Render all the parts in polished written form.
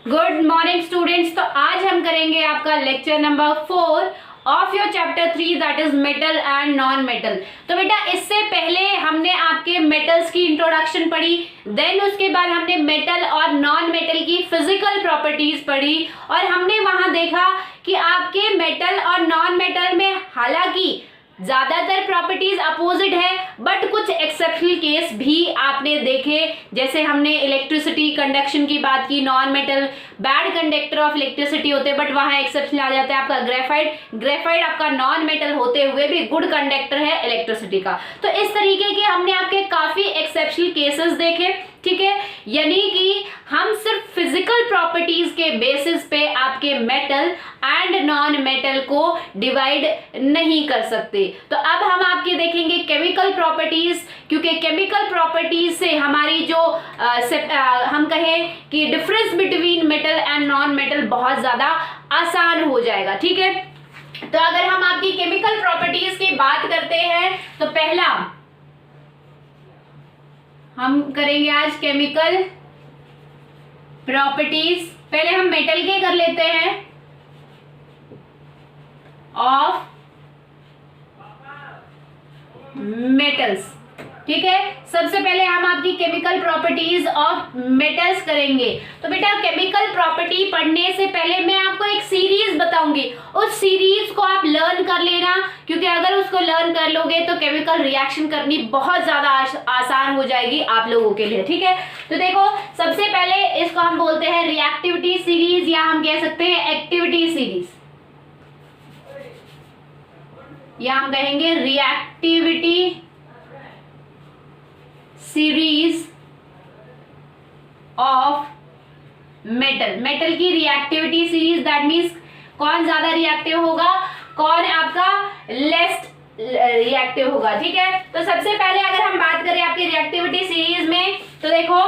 Good morning students. तो आज हम करेंगे आपका lecture number 4 of your chapter 3 that is metal and non metal. तो बेटा इससे पहले हमने आपके मेटल्स की इंट्रोडक्शन पढ़ी, देन उसके बाद हमने मेटल और नॉन मेटल की फिजिकल प्रॉपर्टीज पढ़ी और हमने वहां देखा कि आपके मेटल और नॉन मेटल में हालांकि ज्यादातर प्रॉपर्टीज अपोजिट है बट कुछ एक्सेप्शनल केस भी आपने देखे, जैसे हमने इलेक्ट्रिसिटी कंडक्शन की बात की, non metal bad conductor of electricity होते हैं बट वहां एक्सेप्शन आ जाता है आपका ग्रेफाइट आपका नॉन मेटल होते हुए भी गुड कंडक्टर है इलेक्ट्रिसिटी का। तो इस तरीके के हमने आपके काफी एक्सेप्शनल केसेस देखे, ठीक है, यानी कि हम सिर्फ फिजिकल प्रॉपर्टीज के बेसिस पे आपके मेटल एंड नॉन मेटल को डिवाइड नहीं कर सकते। तो अब हम आपके देखेंगे केमिकल प्रॉपर्टीज, क्योंकि केमिकल प्रॉपर्टीज से हमारी जो हम कहें कि difference between metal and non metal बहुत ज्यादा आसान हो जाएगा, ठीक है। तो अगर हम आपकी केमिकल प्रॉपर्टीज की बात करते हैं तो पहला हम करेंगे आज केमिकल प्रॉपर्टीज। पहले हम मेटल के कर लेते हैं ऑफ मेटल्स, ठीक है। सबसे पहले हम आपकी केमिकल प्रॉपर्टीज ऑफ मेटल्स करेंगे। तो बेटा केमिकल प्रॉपर्टी पढ़ने से पहले मैं आपको एक सीरीज बताऊंगी, उस सीरीज को आप लर्न कर लेना, क्योंकि अगर उसको लर्न कर लोगे तो केमिकल रिएक्शन करनी बहुत ज्यादा आसान हो जाएगी आप लोगों के लिए, ठीक है। तो देखो सबसे पहले इसको हम बोलते हैं रिएक्टिविटी सीरीज या हम कह सकते हैं एक्टिविटी सीरीज, या हम कहेंगे रिएक्टिविटी सीरीज ऑफ मेटल की रिएक्टिविटी सीरीज, दैट मीन्स कौन ज्यादा रिएक्टिव होगा, कौन आपका लेस रिएक्टिव होगा, ठीक है। तो सबसे पहले अगर हम बात करें आपकी रिएक्टिविटी सीरीज में तो देखो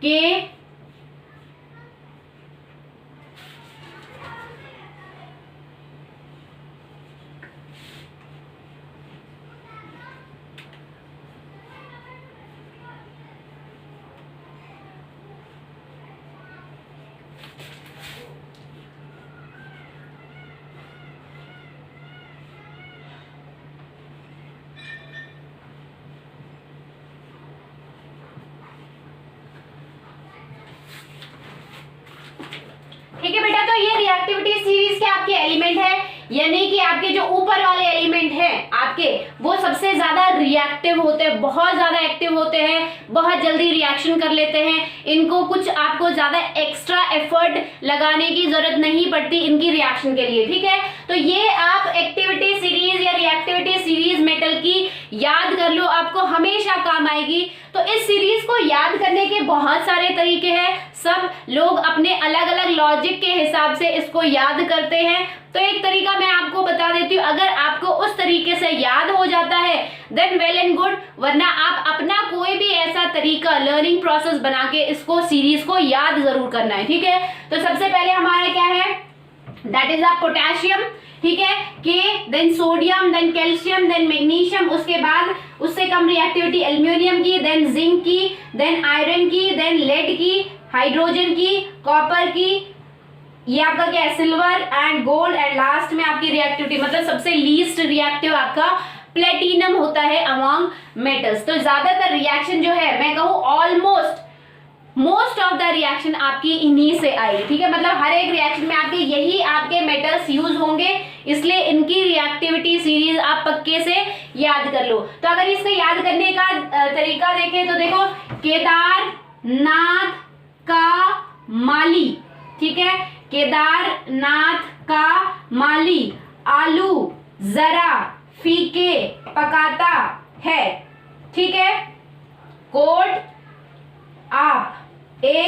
कि ठीक है बेटा, तो ये रिएक्टिविटी सीरीज के आपके एलिमेंट है, यानी कि आपके जो ऊपर वाले एलिमेंट हैं आपके वो सबसे ज्यादा रिएक्टिव होते हैं, बहुत ज्यादा एक्टिव होते हैं, बहुत जल्दी रिएक्शन कर लेते हैं, इनको कुछ आपको ज्यादा एक्स्ट्रा एफर्ट लगाने की जरूरत नहीं पड़ती इनकी रिएक्शन के लिए, ठीक है। तो ये आप एक्टिविटी सीरीज या रिएक्टिविटी सीरीज मेटल की याद कर लो, आपको हमेशा काम आएगी। तो इस सीरीज को याद करने के बहुत सारे तरीके हैं, सब लोग अपने अलग अलग लॉजिक के हिसाब से इसको याद करते हैं। तो एक तरीका मैं आपको बता देती हूँ, अगर आपको उस तरीके से याद हो जाता है देन वेल एंड गुड, वरना आप अपना कोई भी ऐसा तरीका लर्निंग प्रोसेस बना के इसको सीरीज को याद जरूर करना है, ठीक है। तो सबसे पहले हमारा क्या है, दैट इज अ पोटेशियम, ठीक है, के then sodium then calcium then magnesium, उसके बाद उससे कम रिएक्टिविटी एल्यूमिनियम की, देन जिंक की, देन आयरन की, देन लेड की, हाइड्रोजन की, कॉपर की, ये आपका क्या है silver and gold, and last में आपकी रिएक्टिविटी मतलब सबसे लीस्ट रिएक्टिव आपका प्लेटिनम होता है अमॉन्ग मेटल्स। तो ज्यादातर रिएक्शन जो है मैं कहूँ almost most of the reaction आपकी इन्हीं से आई, ठीक है। मतलब हर एक रिएक्शन में आपके यही आपके मेटल्स यूज होंगे, इसलिए इनकी रिएक्टिविटी सीरीज आप पक्के से याद कर लो। तो अगर इसको याद करने का तरीका देखें तो देखो केदारनाथ का माली, ठीक है, केदारनाथ का माली आलू जरा फीके पकाता है, ठीक है। कोट आप ए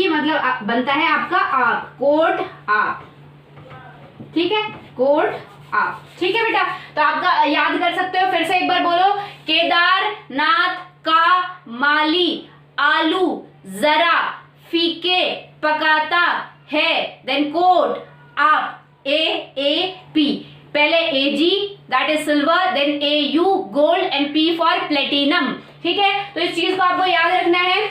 मतलब बनता है आपका आप, कोट आप, ठीक है, कोट आप, ठीक है बेटा। तो आपका याद कर सकते हो, फिर से एक बार बोलो, केदारनाथ का माली आलू जरा फीके पकाता है, देन कोट आप ए पहले Ag that is silver, then Au gold and P for platinum, ठीक है। तो इस चीज को आपको याद रखना है।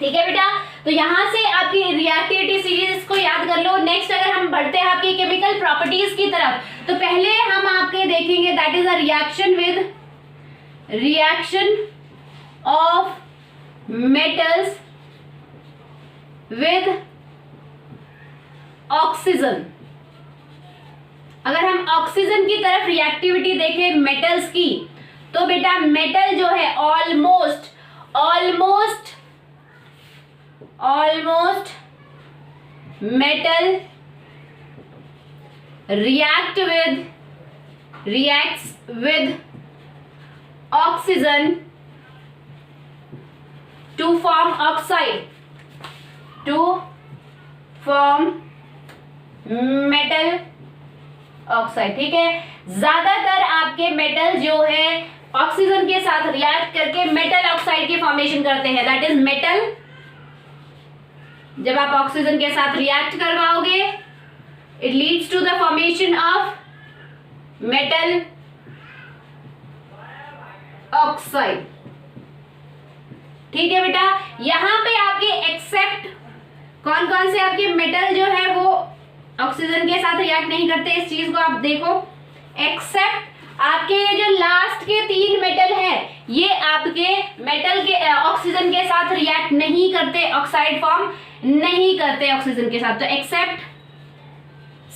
ठीक है बेटा, तो यहाँ से आपकी रिएक्टिविटी सीरीज को याद कर लो। नेक्स्ट अगर हम बढ़ते हैं आपकी केमिकल प्रॉपर्टीज की तरफ, तो पहले हम आपके देखेंगे that is a reaction of metals with oxygen. अगर हम ऑक्सीजन की तरफ रिएक्टिविटी देखें मेटल्स की, तो बेटा मेटल जो है almost metal reacts with oxygen to form metal oxide. ठीक है, ज्यादातर आपके मेटल जो है ऑक्सीजन के साथ रिएक्ट करके मेटल ऑक्साइड की फॉर्मेशन करते हैं। दैट इज मेटल, जब आप ऑक्सीजन के साथ रिएक्ट करवाओगे it leads to the formation of metal oxide. ठीक है बेटा, यहां पे आपके एक्सेप्ट कौन कौन से आपके मेटल जो है वो ऑक्सीजन के साथ रिएक्ट नहीं करते, इस चीज को आप देखो। एक्सेप्ट आपके ये जो लास्ट के 3 मेटल है, ये आपके मेटल के ऑक्सीजन के साथ रिएक्ट नहीं करते, ऑक्साइड फॉर्म नहीं करते ऑक्सीजन के साथ। तो except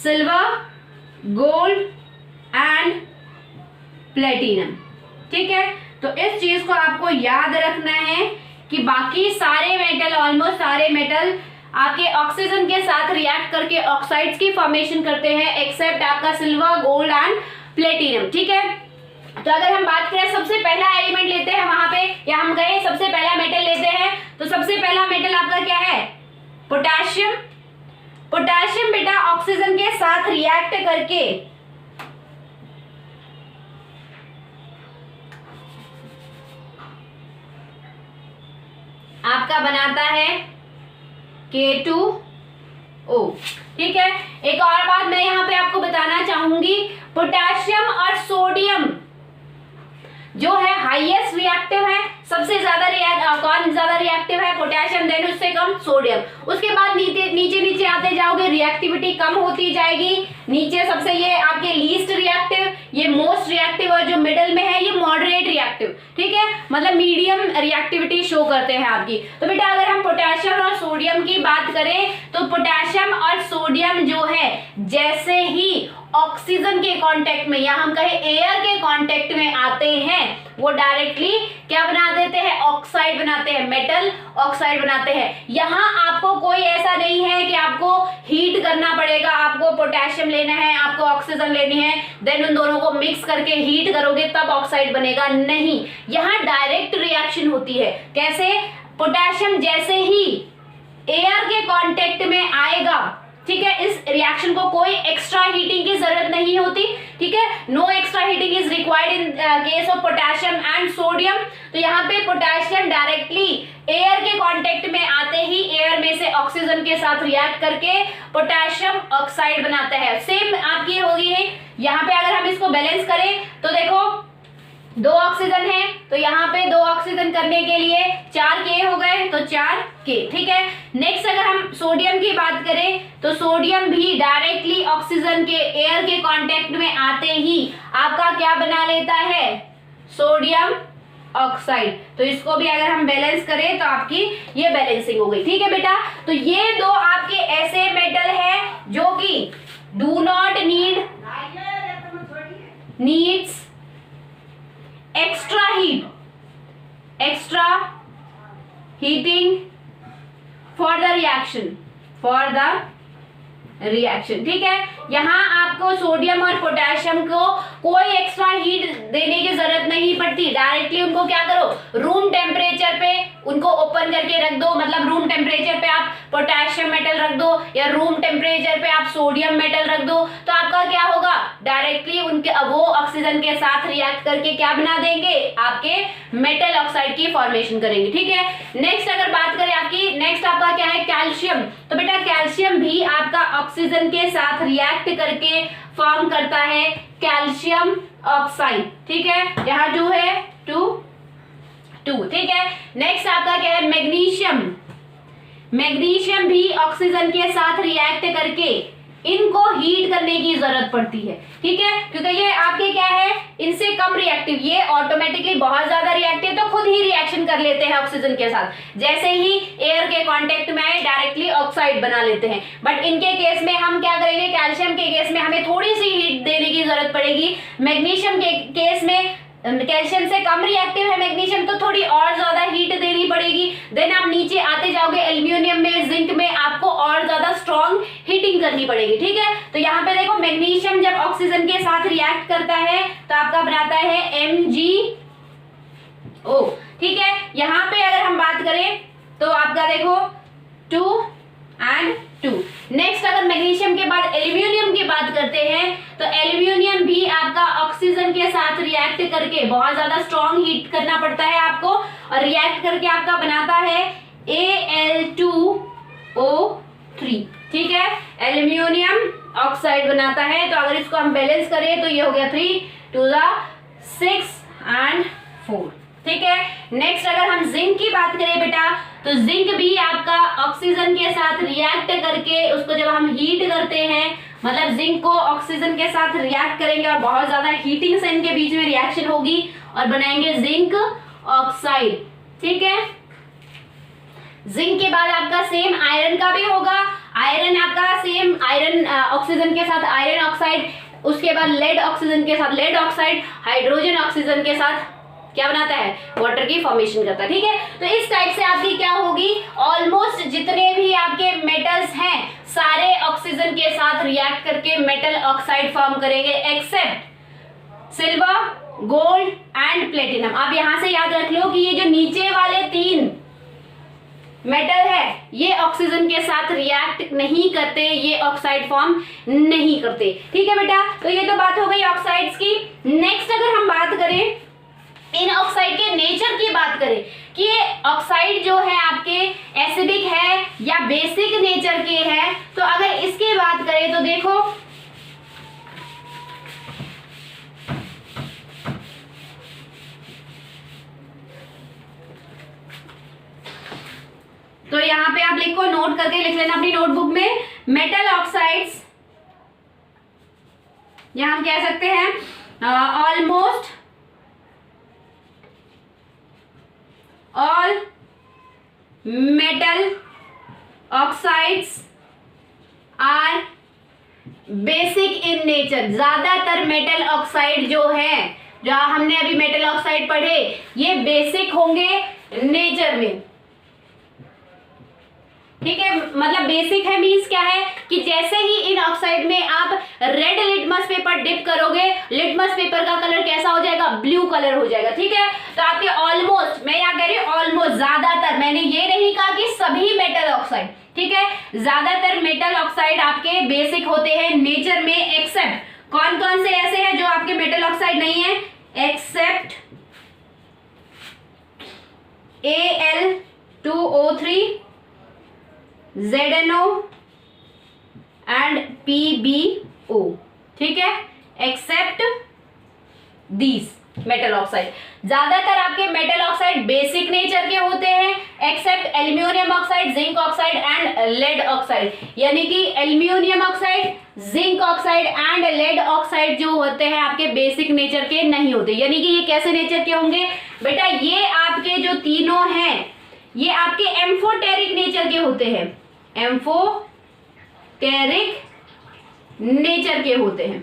silver, gold and platinum. ठीक है, तो इस चीज को आपको याद रखना है कि बाकी सारे मेटल, ऑलमोस्ट सारे मेटल आपके ऑक्सीजन के साथ रिएक्ट करके ऑक्साइड्स की फॉर्मेशन करते हैं, एक्सेप्ट आपका सिल्वर, गोल्ड एंड प्लेटिनम। ठीक है, तो अगर हम बात करें सबसे पहला एलिमेंट लेते हैं वहां पे, या हम कहें सबसे पहला मेटल लेते हैं, तो सबसे पहला मेटल आपका क्या है? पोटेशियम। पोटेशियम बेटा ऑक्सीजन के साथ रिएक्ट करके आपका बनाता है K2O। ठीक है, एक और बात मैं यहां पे आपको बताना चाहूंगी, पोटेशियम और सोडियम जो है हाईएस्ट रिएक्टिव है, सबसे ज्यादा कौन ज्यादा रिएक्टिव है? पोटेशियम, देन उससे कम सोडियम। उसके बाद नीचे आते जाओगे, रिएक्टिविटी कम होती जाएगी। नीचे सबसे ये आपके लीस्ट रिएक्टिव, ये मोस्ट रिएक्टिव, और जो मिडल में है ये मॉडरेट रिएक्टिव। ठीक है, मतलब मीडियम रिएक्टिविटी शो करते हैं आपकी। तो बेटा अगर हम पोटेशियम और सोडियम की बात करें, तो पोटेशियम और सोडियम जो है जैसे ही ऑक्सीजन के कांटेक्ट में, या हम कहें एयर के कांटेक्ट में आते हैं, वो डायरेक्टली क्या बना देते हैं? ऑक्साइड बनाते हैं, मेटल ऑक्साइड बनाते हैं। यहां आपको कोई ऐसा नहीं है कि आपको हीट करना पड़ेगा, आपको पोटेशियम लेना है, आपको ऑक्सीजन लेनी है, देन उन दोनों को मिक्स करके हीट करोगे तब ऑक्साइड बनेगा। नहीं, यहां डायरेक्ट रिएक्शन होती है। कैसे? पोटेशियम जैसे ही एयर के कांटेक्ट में आएगा, ठीक है, इस रिएक्शन को कोई एक्स्ट्रा हीटिंग की जरूरत नहीं होती। ठीक है, no extra heating is required in case of potassium and sodium. तो यहाँ पे पोटेशियम डायरेक्टली एयर के कांटेक्ट में आते ही एयर में से ऑक्सीजन के साथ रिएक्ट करके पोटेशियम ऑक्साइड बनाता है। सेम आपकी होगी है यहाँ पे। अगर हम इसको बैलेंस करें तो देखो 2 ऑक्सीजन है, तो यहाँ पे 2 ऑक्सीजन करने के लिए 4 K हो गए, तो 4 K। ठीक है, नेक्स्ट अगर हम सोडियम की बात करें, तो सोडियम भी डायरेक्टली ऑक्सीजन के एयर के कांटेक्ट में आते ही आपका क्या बना लेता है? Sodium oxide. तो इसको भी अगर हम बैलेंस करें तो आपकी ये बैलेंसिंग हो गई। ठीक है बेटा, तो ये 2 आपके ऐसे मेटल है जो कि do not needs extra heating for the reaction। ठीक है, यहाँ आपको सोडियम और पोटेशियम को कोई एक्स्ट्रा हीट देने की जरूरत नहीं पड़ती, डायरेक्टली उनको क्या करो? रूम टेम्परेचर पे उनको ओपन करके रख दो। मतलब रूम टेम्परेचर पे आप पोटेशियम मेटल रख दो या रूम टेम्परेचर पे आप सोडियम मेटल रख दो, तो आपका क्या होगा? डायरेक्टली उनके वो ऑक्सीजन के साथ रिएक्ट करके क्या बना देंगे? आपके मेटल ऑक्साइड की फॉर्मेशन करेंगे। ठीक है, नेक्स्ट अगर बात करें आपकी, नेक्स्ट आपका क्या है? कैल्शियम। तो बेटा कैल्शियम भी आपका ऑक्सीजन के साथ रिएक्ट करके फॉर्म करता है कैल्शियम ऑक्साइड। ठीक है, यहाँ 2 है, 2। ठीक है, नेक्स्ट आपका क्या है? मैग्नीशियम। मैग्नीशियम भी ऑक्सीजन के साथ रिएक्ट करके इनको हीट करने की जरूरत पड़ती है, ठीक है, क्योंकि ये आपके क्या है, इनसे कम रिएक्टिव, ये ऑटोमेटिकली बहुत ज्यादा रिएक्टिव तो खुद ही रिएक्शन कर लेते हैं ऑक्सीजन के साथ, जैसे ही एयर के कांटेक्ट में आए डायरेक्टली ऑक्साइड बना लेते हैं। बट इनके केस में हम क्या करेंगे, कैल्शियम के केस में हमें थोड़ी सी हीट देने की जरूरत पड़ेगी, मैग्नीशियम के केस में कैल्शियम से कम रिएक्टिव है मैग्नीशियम, तो थोड़ी और ज्यादा हीट देनी पड़ेगी। देन आप नीचे आते जाओगे एल्यूमिनियम में, जिंक में आपको और ज्यादा स्ट्रॉन्ग हीटिंग करनी पड़ेगी, ठीक है। तो यहाँ पे देखो मैग्नीशियम जब ऑक्सीजन के साथ रिएक्ट करता है तो आपका बनाता है MgO, ठीक है। यहाँ पे अगर हम बात करें तो आपका देखो 2 and 2। नेक्स्ट अगर मैग्नीशियम के बाद एल्यूमिनियम की बात करते हैं तो एल्यूमिनियम भी आपका ऑक्सीजन के साथ रिएक्ट करके बहुत ज्यादा स्ट्रॉन्ग हीट करना पड़ता है आपको, और रिएक्ट करके आपका बनाता है Al2O3, ठीक है। एल्यूमिनियम ऑक्साइड बनाता है, तो अगर इसको हम बैलेंस करें तो ये हो गया 3 2 6 and 4, ठीक है। नेक्स्ट अगर हम जिंक की बात करें बेटा तो जिंक भी आपका ऑक्सीजन के साथ रिएक्ट करके उसको जब हम हीट करते हैं, मतलब जिंक को ऑक्सीजन के साथ रिएक्ट करेंगे और बहुत ज्यादा हीटिंग से इनके बीच में रिएक्शन होगी और बनाएंगे जिंक ऑक्साइड, ठीक है। जिंक के बाद आपका सेम आयरन का भी होगा, आयरन आपका सेम आयरन ऑक्सीजन के साथ आयरन ऑक्साइड, उसके बाद लेड ऑक्सीजन के साथ लेड ऑक्साइड, हाइड्रोजन ऑक्सीजन के साथ क्या बनाता है, वाटर की फॉर्मेशन करता है, ठीक है। तो इस टाइप से आपकी क्या होगी, ऑलमोस्ट जितने भी आपके मेटल्स हैं सारे ऑक्सीजन के साथ रिएक्ट करके मेटल ऑक्साइड फॉर्म करेंगे except silver, gold and platinum. आप यहां से याद रख लो कि ये जो नीचे वाले 3 मेटल है ये ऑक्सीजन के साथ रिएक्ट नहीं करते, ये ऑक्साइड फॉर्म नहीं करते, ठीक है बेटा। तो ये तो बात हो गई ऑक्साइड्स की। नेक्स्ट अगर हम बात करें इन ऑक्साइड के नेचर की बात करें कि ये ऑक्साइड जो है आपके एसिडिक है या बेसिक नेचर के है, तो अगर इसकी बात करें तो देखो तो यहां पे आप लिखो, नोट करके लिख लेना अपनी नोटबुक में, मेटल ऑक्साइड्स यहां हम कह सकते हैं almost all metal oxides are basic in nature। ज्यादातर मेटल ऑक्साइड जो है, जो हमने अभी मेटल ऑक्साइड पढ़े, ये बेसिक होंगे नेचर में, ठीक है। मतलब बेसिक है मीन्स क्या है कि जैसे ही इन ऑक्साइड में आप रेड लिटमस पेपर डिप करोगे, लिटमस पेपर का कलर कैसा हो जाएगा, ब्लू कलर हो जाएगा, ठीक है। तो आपके ऑलमोस्ट, मैं यहाँ कह रही हूँ ऑलमोस्ट, ज्यादातर, मैंने ये नहीं कहा कि सभी मेटल ऑक्साइड, ठीक है, ज्यादातर मेटल ऑक्साइड आपके बेसिक होते हैं नेचर में, एक्सेप्ट कौन कौन से ऐसे हैं जो आपके मेटल ऑक्साइड नहीं है, accept Al2O3, ZNO and PbO, ठीक है, एक्सेप्ट दीज मेटल ऑक्साइड। ज्यादातर आपके मेटल ऑक्साइड बेसिक नेचर के होते हैं except aluminium oxide, zinc oxide and lead oxide, यानी कि aluminium oxide, zinc oxide and lead oxide जो होते हैं आपके बेसिक नेचर के नहीं होते। यानी कि ये कैसे नेचर के होंगे बेटा, ये आपके जो तीनों हैं ये आपके एम्फोटेरिक नेचर के होते हैं, एम्फोटेरिक नेचर के होते हैं,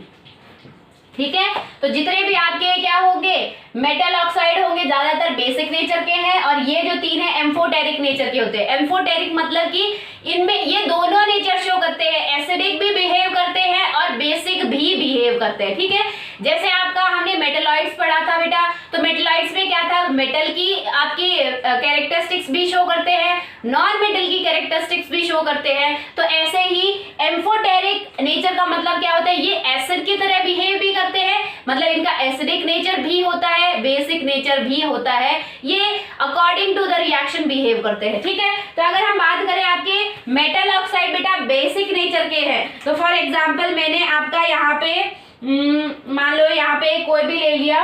ठीक है। तो जितने भी आपके क्या होंगे मेटल ऑक्साइड होंगे ज्यादातर बेसिक नेचर के हैं, और ये जो 3 है एम्फोटेरिक नेचर के होते हैं। एम्फोटेरिक मतलब कि इनमें ये दोनों नेचर शो करते हैं, एसिडिक भी बिहेव करते हैं और बेसिक भी बिहेव करते हैं, ठीक है। जैसे आपका हमने मेटलॉइड्स पढ़ा था बेटा, तो मेटलॉइड्स में क्या था, मेटल की आपकी कैरेक्टरिस्टिक्स भी शो करते हैं, नॉन मेटल की कैरेक्टरिस्टिक्स भी शो करते हैं। तो ऐसे ही एम्फोटेरिक नेचर का मतलब क्या होता है, ये एसिड की तरह बिहेव भी करते हैं, मतलब इनका एसिडिक नेचर भी होता है, बेसिक नेचर भी होता है, ये according to the reaction behave करते हैं, ठीक है। तो अगर हम बात करें आपके मेटल ऑक्साइड बेटा बेसिक नेचर के हैं, तो फॉर एग्जांपल मैंने आपका यहाँ पे मान लो यहाँ पे कोई भी ले लिया,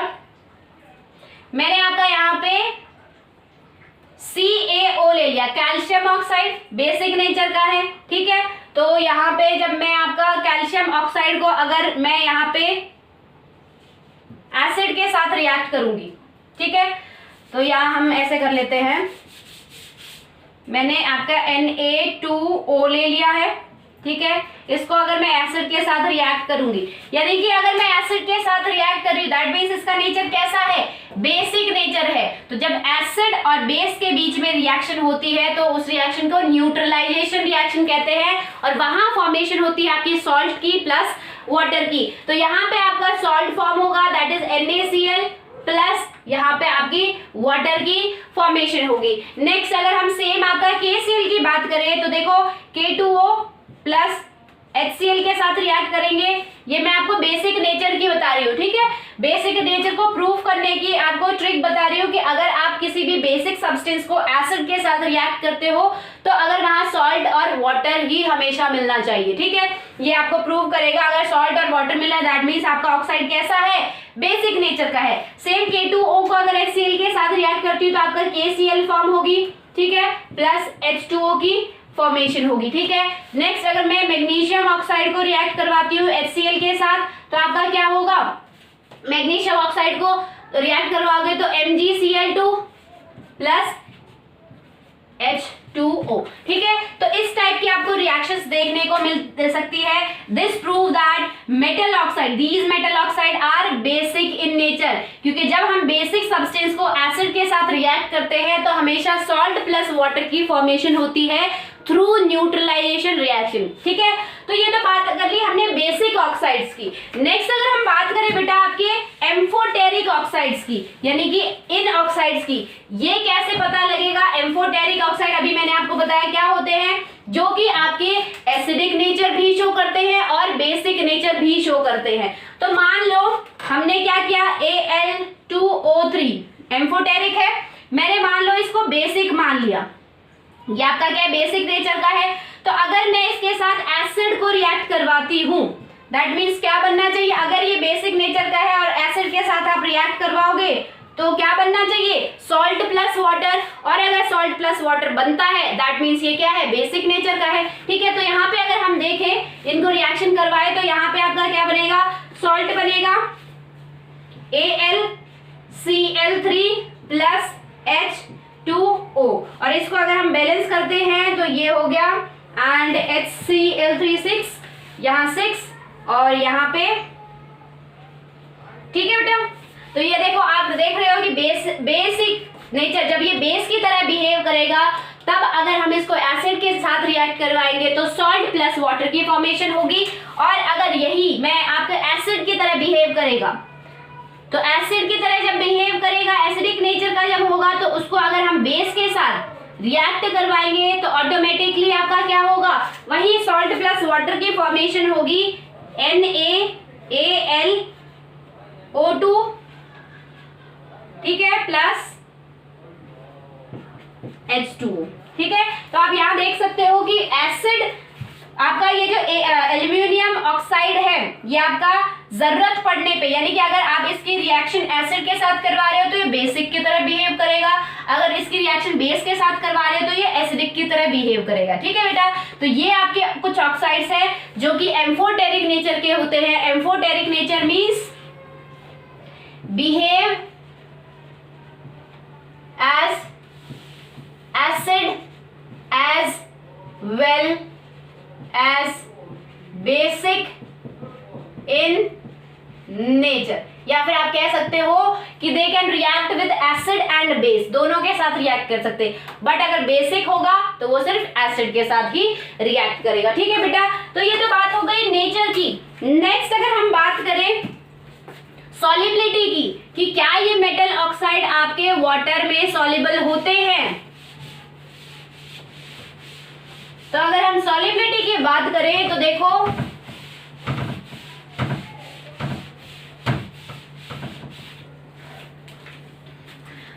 मैंने आपका यहाँ पे CaO ले लिया, calcium calcium oxide basic nature का है, ठीक है। तो यहाँ पे जब मैं आपका कैल्शियम ऑक्साइड को अगर मैं यहाँ पे एसिड के साथ रिएक्ट करूंगी, ठीक है, तो यहाँ हम ऐसे कर लेते हैं, मैंने आपका Na2O ले लिया है, ठीक है। इसको अगर मैं एसिड के साथ रिएक्ट करूंगी, यानी कि अगर मैं एसिड के साथ रिएक्ट कर रही हूँ, दैट मीन्स इसका नेचर कैसा है, बेसिक नेचर है। तो जब एसिड और बेस के बीच में रिएक्शन होती है तो उस रिएक्शन को न्यूट्रलाइजेशन रिएक्शन कहते हैं, और वहां फॉर्मेशन होती है आपकी सॉल्ट की प्लस वाटर की। तो यहाँ पे आपका सॉल्ट फॉर्म होगा, दैट इज NaCl प्लस यहाँ पे आपकी वाटर की फॉर्मेशन होगी। नेक्स्ट अगर हम सेम आपका KCl की बात करें तो देखो K2O प्लस HCl के साथ रिएक्ट करेंगे। ये मैं आपको बेसिक नेचर की बता रही हूँ, ठीक है। बेसिक नेचर को प्रूव करने की आपको ट्रिक बता रही हूँ कि अगर आप किसी भी बेसिक सब्सटेंस को एसिड के साथ रिएक्ट करते हो तो अगर वहां सॉल्ट और वाटर ही हमेशा मिलना चाहिए, ठीक है। ये आपको प्रूव करेगा, अगर सॉल्ट और वाटर मिला दैट मीन्स आपका ऑक्साइड कैसा है, बेसिक नेचर का है। सेम K2O को अगर HCl के साथ रिएक्ट करती हूँ तो आपका KCl फॉर्म होगी, ठीक है, प्लस H2O की फॉर्मेशन होगी, ठीक है। नेक्स्ट अगर मैं मैग्नीशियम ऑक्साइड को रिएक्ट करवाती हूँ HCl के साथ तो आपका क्या होगा, मैग्नीशियम ऑक्साइड को रिएक्ट करवाओगे तो MgCl2 प्लस H2O, ठीक है। तो इस टाइप की आपको रिएक्शंस देखने को मिल सकती है। This prove that metal oxide, these metal oxide are basic in nature, क्योंकि जब हम बेसिक सब्सटेंस को एसिड के साथ रिएक्ट करते हैं तो हमेशा सॉल्ट प्लस वाटर की फॉर्मेशन होती है थ्रू न्यूट्रलाइजेशन रिएक्शन, ठीक है। तो ये तो बात कर ली हमने बेसिक ऑक्साइड्स की। नेक्स्ट अगर हम बात करें बेटा आपके एम्फोटेरिक ऑक्साइड्स की, यानी कि इन ऑक्साइड्स की, ये कैसे पता लगेगा। एम्फोटेरिक ऑक्साइड अभी मैंने आपको बताया क्या होते हैं, जो कि आपके एसिडिक नेचर भी शो करते हैं और बेसिक नेचर भी शो करते हैं। तो मान लो हमने क्या किया, Al2O3 एम्फोटेरिक है, मैंने मान लो इसको बेसिक मान लिया, ये आपका क्या है, बेसिक नेचर का है। तो अगर मैं इसके साथ एसिड को रिएक्ट करवाती हूं दैट मीन्स क्या बनना चाहिए, अगर ये बेसिक नेचर का है और एसिड के साथ आप रिएक्ट करवाओगे तो क्या बनना चाहिए, सॉल्ट प्लस वाटर। और अगर सॉल्ट प्लस वाटर बनता है दैट मीन्स ये क्या है, बेसिक नेचर का है, ठीक है। तो यहाँ पे अगर हम देखें इनको रिएक्शन करवाए तो यहाँ पे आपका क्या बनेगा, सॉल्ट बनेगा AlCl3 प्लस H2O, और इसको अगर हम बैलेंस करते हैं तो ये हो गया एंड HCl3 6, यहाँ 6 और यहाँ पे, ठीक है बेटा। तो ये देखो आप देख रहे हो कि बेसिक नेचर जब ये बेस की तरह बिहेव करेगा तब अगर हम इसको एसिड के साथ रिएक्ट करवाएंगे तो सॉल्ट प्लस वाटर की फॉर्मेशन होगी, और अगर यही मैं आपका एसिड की तरह बिहेव करेगा तो एसिड की तरह जब बिहेव करेगा, एसिडिक नेचर का जब होगा तो उसको अगर हम बेस के साथ रिएक्ट करवाएंगे तो ऑटोमेटिकली आपका क्या होगा, वही सॉल्ट प्लस वाटर की फॉर्मेशन होगी NaAlO2, ठीक है, प्लस H2O, ठीक है। तो आप यहां देख सकते हो कि एसिड आपका ये जो एल्यूमिनियम ऑक्साइड है ये आपका जरूरत पड़ने पे, यानी कि अगर आप इसकी रिएक्शन एसिड के साथ करवा रहे हो तो ये बेसिक की तरह बिहेव करेगा, अगर इसकी रिएक्शन बेस के साथ करवा रहे हो तो ये एसिडिक की तरह बिहेव करेगा, ठीक है बेटा। तो ये आपके कुछ ऑक्साइड्स हैं जो कि एम्फोटेरिक नेचर के होते हैं। Amphoteric nature means behave as acid as well as basic in nature, या फिर आप कह सकते हो कि they can react with acid and base, दोनों के साथ रिएक्ट कर सकते हैं, बट अगर बेसिक होगा तो वो सिर्फ एसिड के साथ ही रिएक्ट करेगा, ठीक है बेटा। तो ये तो बात हो गई नेचर की। नेक्स्ट अगर हम बात करें सॉल्युबिलिटी की, कि क्या ये मेटल ऑक्साइड आपके वाटर में सॉल्युबल होते हैं, तो अगर हम सॉल्युबिलिटी की बात करें तो देखो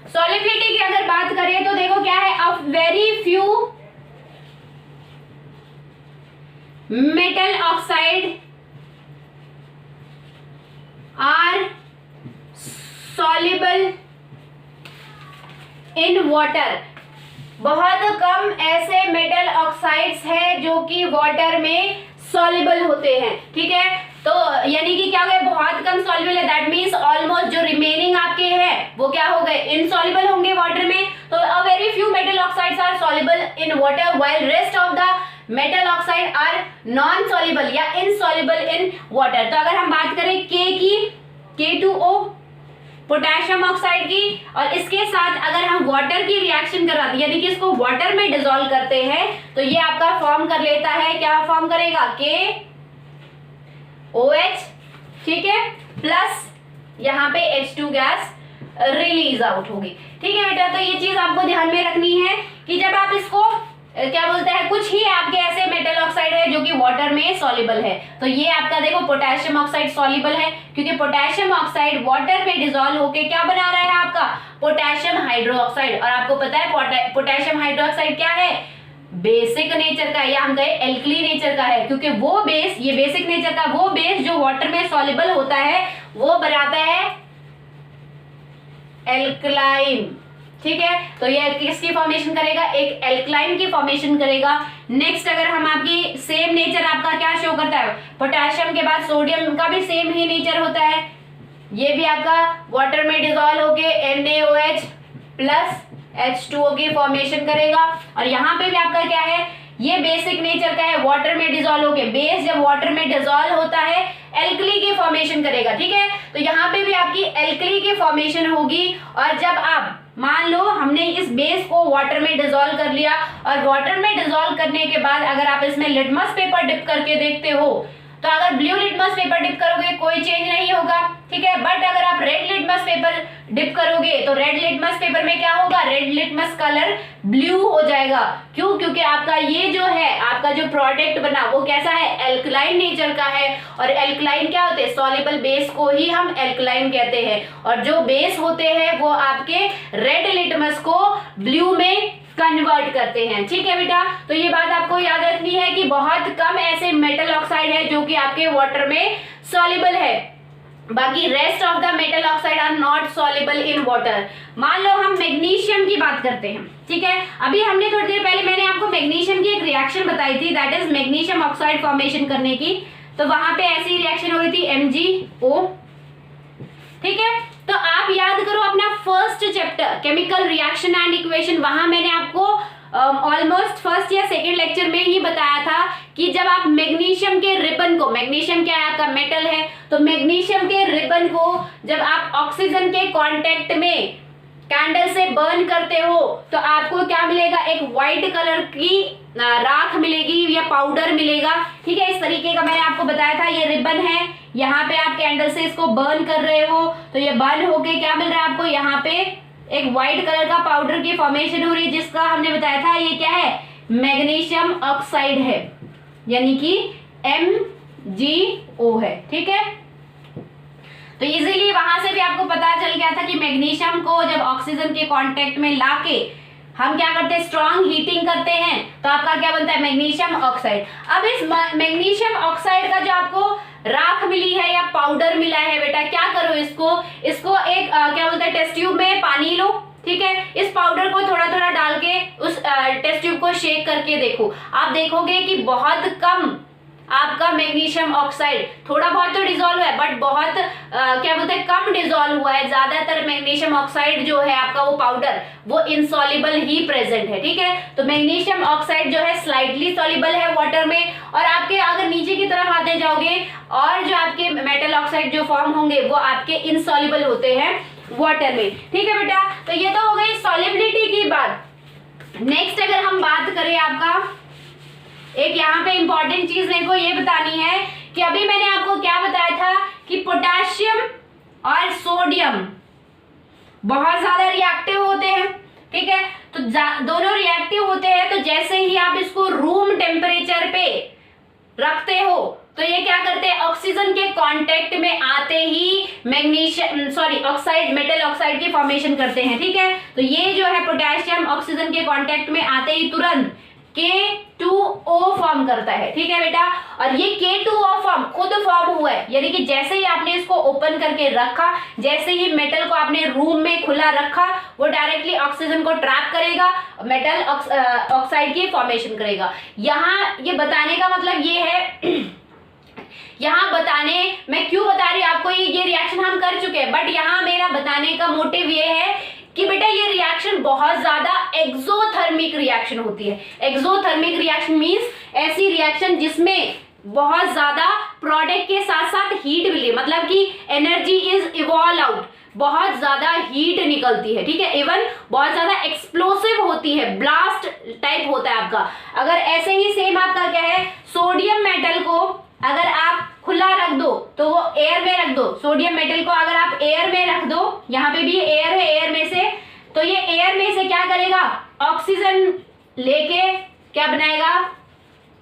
सॉल्युबिलिटी की अगर बात करें तो देखो क्या है, of very few metal oxide are soluble in water, बहुत कम ऐसे मेटल ऑक्साइड्स हैं जो कि वाटर में सॉल्युबल होते हैं, ठीक है। तो यानी कि क्या हो गया, बहुत कम सॉल्युबल है, दैट मींस ऑलमोस्ट जो रिमेनिंग आपके हैं वो क्या हो गए, इनसॉल्युबल होंगे वाटर में। तो a very few metal oxides are soluble in water while rest of the metal oxide are non soluble या इनसॉल्युबल इन वाटर। तो अगर हम बात करें के की, K2O पोटेशियम ऑक्साइड की, और इसके साथ अगर हम वाटर की रिएक्शन कराते यानी कि इसको वाटर में डिसॉल्व करते हैं तो ये आपका फॉर्म कर लेता है, क्या फॉर्म करेगा, KOH, ठीक है, प्लस यहाँ पे H2 गैस रिलीज आउट होगी, ठीक है बेटा। तो ये चीज आपको ध्यान में रखनी है कि जब आप इसको क्या बोलते हैं, कुछ ही आपके ऐसे मेटल ऑक्साइड है जो कि वाटर में सॉल्युबल है। तो ये आपका देखो पोटेशियम ऑक्साइड सॉल्युबल है क्योंकि पोटेशियम ऑक्साइड वाटर में डिसॉल्व होके क्या बना रहा है आपका, पोटेशियम हाइड्रोक्साइड। और आपको पता है पोटेशियम हाइड्रोक्साइड क्या है, बेसिक नेचर का, या हम कहे एल्कली नेचर का है, क्योंकि वो बेस, ये बेसिक नेचर का वो बेस जो वाटर में सॉल्युबल होता है वो बनाता है एल्कलाइन, ठीक है। तो ये किसकी फॉर्मेशन करेगा, एक एल्कलाइन की फॉर्मेशन करेगा। नेक्स्ट अगर हम आपकी सेम नेचर आपका क्या शो करता है, पोटेशियम के बाद सोडियम का भी सेम ही नेचर होता है, ये भी आपका वाटर में डिसॉल्व होके NaOH प्लस H2O की फॉर्मेशन करेगा। और यहाँ पे भी आपका क्या है, ये बेसिक नेचर का है, वाटर में डिसॉल्व होके, बेस जब वाटर में डिसॉल्व होता है एल्कली की फॉर्मेशन करेगा, ठीक है। तो यहाँ पे भी आपकी एल्कली की फॉर्मेशन होगी। और जब आप मान लो हमने इस बेस को वाटर में डिसॉल्व कर लिया, और वाटर में डिसॉल्व करने के बाद अगर आप इसमें लिटमस पेपर डिप करके देखते हो तो अगर ब्लू लिटमस पेपर डिप करोगे कोई चेंज नहीं होगा, ठीक है। बट अगर आप रेड लिटमस पेपर डिप करोगे तो रेड लिटमस पेपर में क्या होगा, रेड लिटमस कलर ब्लू हो जाएगा। क्यों, क्योंकि आपका ये जो है आपका जो प्रोडक्ट बना वो कैसा है, एल्कलाइन नेचर का है। और एल्कलाइन क्या होते हैं, सॉल्युबल बेस को ही हम एल्कलाइन कहते हैं। और जो बेस होते हैं वो आपके रेड लिटमस को ब्लू में कन्वर्ट करते हैं, ठीक है बेटा। तो ये बात आपको याद रखनी है कि बहुत कम ऐसे मेटल ऑक्साइड है जो कि आपके वाटर में सॉल्युबल है, बाकी rest of the metal oxide are not soluble in water. मान लो हम मैग्नीशियम की बात करते हैं, ठीक है। अभी हमने थोड़ी देर पहले मैंने आपको मैग्नीशियम की एक रिएक्शन बताई थी, that is magnesium oxide formation करने की। तो वहां पे ऐसी रिएक्शन हो रही थी MgO, ठीक है। तो आप याद करो अपना first chapter chemical reaction and equation, वहां मैंने आपको ऑलमोस्ट फर्स्ट या सेकेंड लेक्चर में ही बताया था कि जब आप मैग्नीशियम के रिबन को, मैग्नीशियम क्या है आपका मेटल है, तो मैग्नीशियम के रिबन को जब आप ऑक्सीजन के कांटेक्ट में कैंडल से बर्न करते हो तो आपको क्या मिलेगा, एक व्हाइट कलर की राख मिलेगी या पाउडर मिलेगा, ठीक है। इस तरीके का मैंने आपको बताया था, ये रिबन है, यहाँ पे आप कैंडल से इसको बर्न कर रहे हो तो ये बर्न होके क्या मिल रहा है आपको, यहाँ पे एक व्हाइट कलर का पाउडर की फॉर्मेशन हो रही है जिसका हमने बताया था ये क्या है, मैग्नीशियम ऑक्साइड है, यानी कि MgO है, ठीक है। तो इजीली वहां से भी आपको पता चल गया था कि मैग्नीशियम को जब ऑक्सीजन के कांटेक्ट में लाके हम क्या करते हैं, स्ट्रॉन्ग हीटिंग करते हैं तो आपका क्या बनता है, मैग्नीशियम ऑक्साइड। अब इस मैग्नीशियम ऑक्साइड का जो आपको राख मिली है या पाउडर मिला है बेटा, क्या करो इसको एक क्या बोलते हैं, टेस्ट ट्यूब में पानी लो, ठीक है। इस पाउडर को थोड़ा थोड़ा डाल के उस टेस्ट ट्यूब को शेक करके देखो, आप देखोगे कि बहुत कम आपका मैग्नीशियम ऑक्साइड, थोड़ा बहुत तो डिसॉल्व है बट बहुत क्या बोलते हैं, कम डिसॉल्व हुआ है। ज्यादातर मैग्नीशियम ऑक्साइड जो है आपका वो पाउडर वो इनसॉल्युबल ही प्रेजेंट है, ठीक है। तो मैग्नीशियम ऑक्साइड जो है स्लाइटली सॉल्युबल है वाटर में, और आपके अगर नीचे की तरफ आते जाओगे और जो आपके मेटल ऑक्साइड जो फॉर्म होंगे वो आपके इनसॉल्युबल होते हैं वाटर में, ठीक है बेटा। तो ये तो हो गई सॉल्युबिलिटी की बात। नेक्स्ट अगर हम बात करें आपका, एक यहाँ पे इंपॉर्टेंट चीज मेरे को ये बतानी है कि अभी मैंने आपको क्या बताया था कि पोटेशियम और सोडियम बहुत ज्यादा रिएक्टिव होते हैं, ठीक है। तो दोनों रिएक्टिव होते हैं, तो जैसे ही आप इसको रूम टेम्परेचर पे रखते हो तो ये क्या करते हैं, ऑक्सीजन के कांटेक्ट में आते ही ऑक्साइड, मेटल ऑक्साइड की फॉर्मेशन करते हैं, ठीक है। तो ये जो है पोटेशियम ऑक्सीजन के कांटेक्ट में आते ही तुरंत K2O फॉर्म करता है, ठीक है बेटा। और ये K2O फॉर्म खुद फॉर्म हुआ है, यानी कि जैसे ही आपने इसको ओपन करके रखा, जैसे ही मेटल को आपने रूम में खुला रखा, वो डायरेक्टली ऑक्सीजन को ट्रैप करेगा, मेटल ऑक्साइड की फॉर्मेशन करेगा। यहाँ ये बताने का मतलब ये है यहाँ बताने मैं क्यों बता रही हूँ आपको, ये रिएक्शन हम कर चुके हैं, बट यहाँ मेरा बताने का मोटिव ये है कि बेटा ये रिएक्शन बहुत ज्यादा एक्सोथर्मिक रिएक्शन होती है। एक्सोथर्मिक रिएक्शन मींस ऐसी रिएक्शन जिसमें बहुत ज्यादा प्रोडक्ट के साथ साथ हीट मिली, मतलब कि एनर्जी इज इवॉल्व आउट, बहुत ज्यादा हीट निकलती है, ठीक है। इवन बहुत ज्यादा एक्सप्लोसिव होती है, ब्लास्ट टाइप होता है आपका। अगर ऐसे ही सेम आपका क्या है, सोडियम मेटल को अगर आप खुला रख दो तो वो एयर में रख दो, सोडियम मेटल को अगर आप एयर में रख दो, यहाँ पे भी एयर है, एयर में से, तो ये एयर में से क्या करेगा, ऑक्सीजन लेके क्या बनाएगा,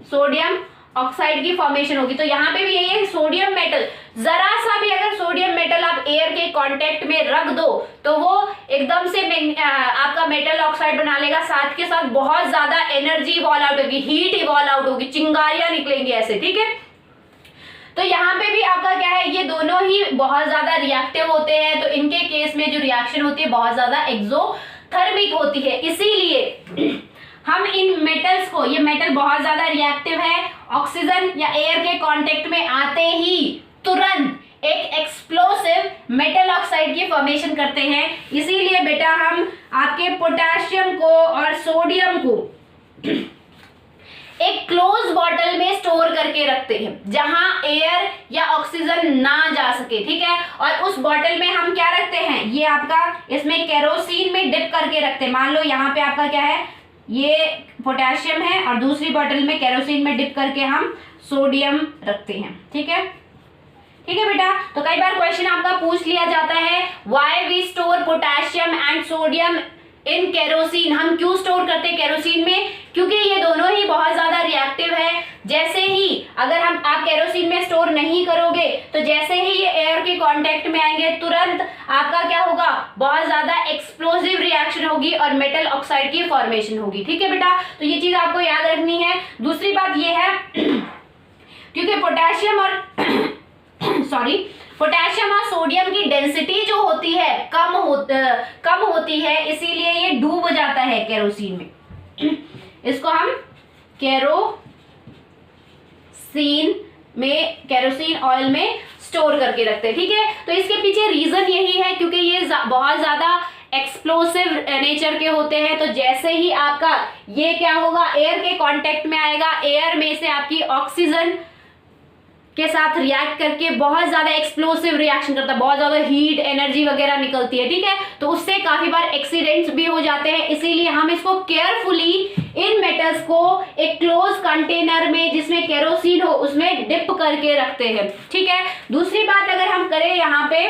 सोडियम ऑक्साइड की फॉर्मेशन होगी। तो यहाँ पे भी यही है, सोडियम मेटल, जरा सा भी अगर सोडियम मेटल आप एयर के कांटेक्ट में रख दो तो वो एकदम से आपका मेटल ऑक्साइड बना लेगा, साथ के साथ बहुत ज्यादा एनर्जी इवॉल्व आउट होगी, हीट इवॉल्व आउट होगी, चिंगारियां निकलेंगी ऐसे, ठीक है। तो यहाँ पे भी आपका क्या है, ये दोनों ही बहुत ज्यादा रिएक्टिव होते हैं, तो इनके केस में जो रिएक्शन होती है बहुत ज्यादा एक्सोथर्मिक होती है। इसीलिए हम इन मेटल्स को, ये मेटल बहुत ज्यादा रिएक्टिव है, ऑक्सीजन या एयर के कांटेक्ट में आते ही तुरंत एक एक्सप्लोसिव मेटल ऑक्साइड की फॉर्मेशन करते हैं। इसीलिए बेटा हम आपके पोटेशियम को और सोडियम को एक क्लोज बॉटल में स्टोर करके रखते हैं जहां एयर या ऑक्सीजन ना जा सके, ठीक है। और उस बॉटल में हम क्या रखते हैं, ये आपका इसमें केरोसिन में डिप करके रखते हैं। मान लो यहाँ पे आपका क्या है, ये पोटेशियम है और दूसरी बॉटल में केरोसिन में डिप करके हम सोडियम रखते हैं, ठीक है। ठीक है बेटा, तो कई बार क्वेश्चन आपका पूछ लिया जाता है, why we store potassium and sodium in kerosene, हम क्यों स्टोर करते हैं केरोसिन में, क्योंकि ये दोनों ही बहुत ज्यादा रिएक्टिव है। जैसे ही अगर आप केरोसिन में स्टोर नहीं करोगे तो जैसे ही ये एयर के कांटेक्ट में आएंगे तुरंत आपका क्या होगा, बहुत ज्यादा एक्सप्लोसिव रिएक्शन होगी और मेटल ऑक्साइड की फॉर्मेशन होगी, ठीक है बेटा। तो ये चीज आपको याद रखनी है। दूसरी बात ये है क्योंकि पोटेशियम और पोटेशियम और सोडियम की डेंसिटी जो होती है कम होती है, इसीलिए ये डूब जाता है केरोसिन में। इसको हम केरोसिन ऑयल में स्टोर करके रखते हैं, ठीक है। तो इसके पीछे रीजन यही है क्योंकि ये बहुत ज्यादा एक्सप्लोसिव नेचर के होते हैं। तो जैसे ही आपका ये क्या होगा, एयर के कांटेक्ट में आएगा, एयर में से आपकी ऑक्सीजन के साथ रिएक्ट करके बहुत ज्यादा एक्सप्लोसिव रिएक्शन करता है, बहुत ज्यादा हीट एनर्जी वगैरह निकलती है, ठीक है। तो उससे काफी बार एक्सीडेंट्स भी हो जाते हैं, इसीलिए हम इसको केयरफुली इन मेटल्स को एक क्लोज कंटेनर में जिसमें केरोसिन हो उसमें डिप करके रखते हैं, ठीक है। दूसरी बात अगर हम करें, यहाँ पे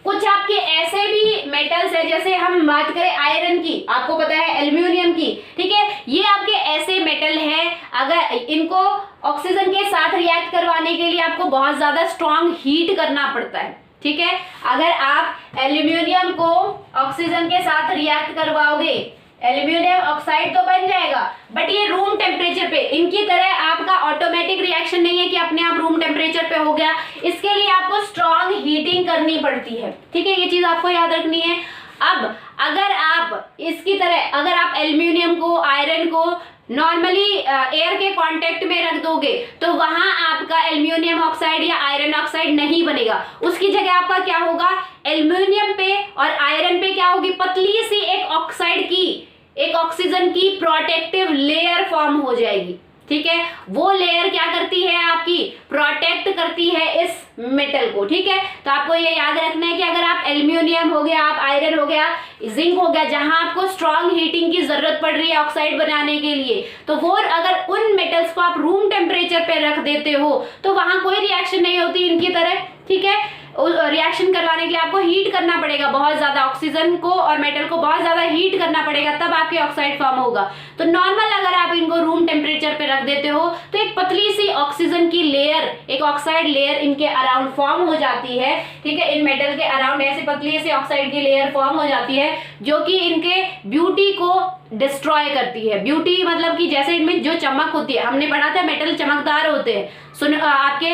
कुछ आपके ऐसे भी मेटल्स है, जैसे हम बात करें आयरन की, आपको पता है एल्यूमिनियम की, ठीक है। ये आपके ऐसे मेटल है, अगर इनको ऑक्सीजन के साथ रिएक्ट करवाने के लिए आपको बहुत ज्यादा स्ट्रॉन्ग हीट करना पड़ता है, ठीक है। अगर आप एल्यूमिनियम को ऑक्सीजन के साथ रिएक्ट करवाओगे, एल्यूमिनियम ऑक्साइड तो बन जाएगा, बट ये रूम टेम्परेचर पे, इनकी तरह आपका ऑटोमेटिक रिएक्शन नहीं है कि अपने आप रूम टेम्परेचर पे हो गया, इसके लिए आपको स्ट्रॉन्ग हीटिंग करनी पड़ती है, ठीक है। ये चीज आपको याद रखनी है। अब अगर आप इसकी तरह, अगर आप एल्यूमिनियम को, आयरन को नॉर्मली एयर के कांटेक्ट में रख दोगे तो वहां आपका एल्यूमिनियम ऑक्साइड या आयरन ऑक्साइड नहीं बनेगा, उसकी जगह आपका क्या होगा, एल्यूमिनियम पे और आयरन पे क्या होगी, पतली सी एक ऑक्साइड की, एक ऑक्सीजन की प्रोटेक्टिव लेयर फॉर्म हो जाएगी, ठीक है। वो लेयर क्या करती है, आपकी प्रोटेक्ट करती है इस मेटल को, ठीक है। तो आपको ये याद रखना है कि अगर आप एल्यूमिनियम हो गया, आप आयरन हो गया, जिंक हो गया, जहां आपको स्ट्रॉन्ग हीटिंग की जरूरत पड़ रही है ऑक्साइड बनाने के लिए, तो वो अगर उन मेटल्स को आप रूम टेम्परेचर पे रख देते हो तो वहां कोई रिएक्शन नहीं होती इनकी तरह, ठीक है। रिएक्शन करवाने के लिए आपको हीट करना पड़ेगा, बहुत ज्यादा ऑक्सीजन को और मेटल को बहुत ज्यादा हीट करना पड़ेगा, तब आपके ऑक्साइड फॉर्म होगा। तो नॉर्मल अगर आप इनको रूम टेम्परेचर पे रख देते हो तो एक पतली सी ऑक्सीजन की लेयर, एक ऑक्साइड लेयर इनके अराउंड फॉर्म हो जाती है, ठीक है। इन मेटल के अराउंड ऐसी पतली सी ऑक्साइड की लेयर फॉर्म हो जाती है जो कि इनके ब्यूटी को डिस्ट्रॉय करती है। ब्यूटी मतलब कि जैसे इनमें जो चमक होती है, हमने पढ़ा था मेटल चमकदार होते हैं, आपके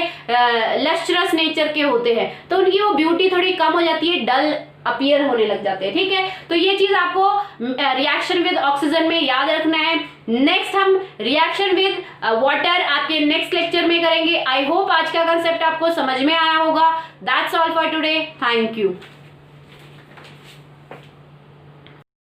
लस्ट्रस नेचर के होते हैं, तो उनकी वो ब्यूटी थोड़ी कम हो जाती है, डल अपीयर होने लग जाते हैं। ठीक है, तो ये चीज आपको रिएक्शन विद ऑक्सीजन में याद रखना है। नेक्स्ट हम रिएक्शन विद वाटर आपके नेक्स्ट लेक्चर में करेंगे। आई होप आज का कंसेप्ट आपको समझ में आया होगा। That's all for today, thank you.